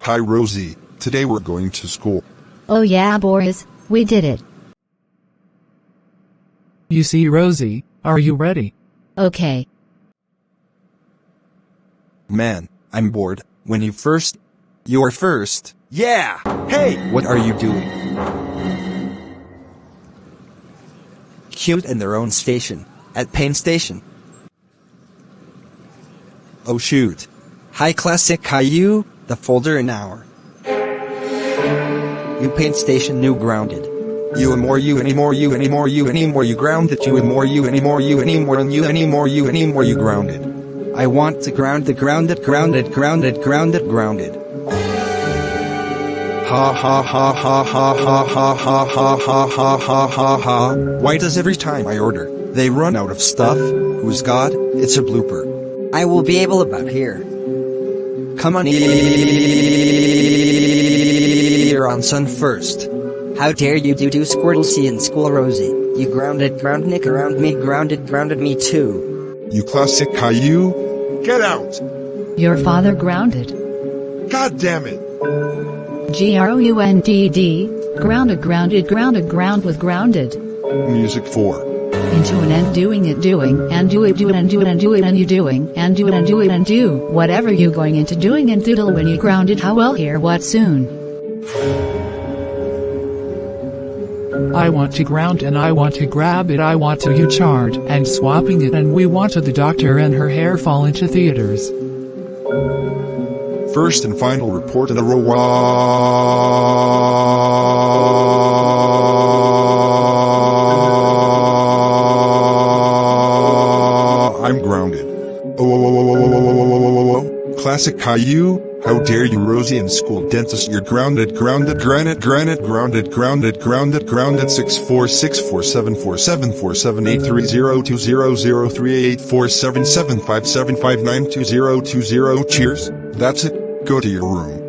Hi Rosie, today we're going to school. Oh yeah, boys, we did it. You see, Rosie, are you ready? Okay. Man, I'm bored. When you're first. Yeah! Hey, what are you doing? Cute in their own station. At Pain Station. Oh shoot. Hi Classic Caillou, the folder an hour. You Pain Station new grounded. You anymore, you anymore, you anymore, you anymore, you grounded, you anymore, you anymore, you anymore, and you anymore, you anymore, you grounded. I want to ground the grounded. Ha ha ha ha ha ha ha ha ha ha ha ha ha ha. Why does every time I order, they run out of stuff? Who's God? It's a blooper. I will be able about here. Come on here on Sun first. How dare you do Squirtle C in school, Rosie? You grounded Nick around me, grounded me too. You Classic Caillou? Get out! Your father grounded. God damn it! GROUNDD, grounded, ground was grounded. Music 4. Into an end, doing it, and do it, and you doing, and do it, and do, whatever you going into doing and doodle when you grounded. How well hear what soon. I want to ground and I want to grab it, I want to you charred and swapping it, and we want to the doctor and her hair fall into theaters. First and final report in a row. I'm grounded. Classic Caillou, how dare you, Rosie in school dentist, you're grounded, 6464747474830200388477575920020. Cheers, that's it, go to your room.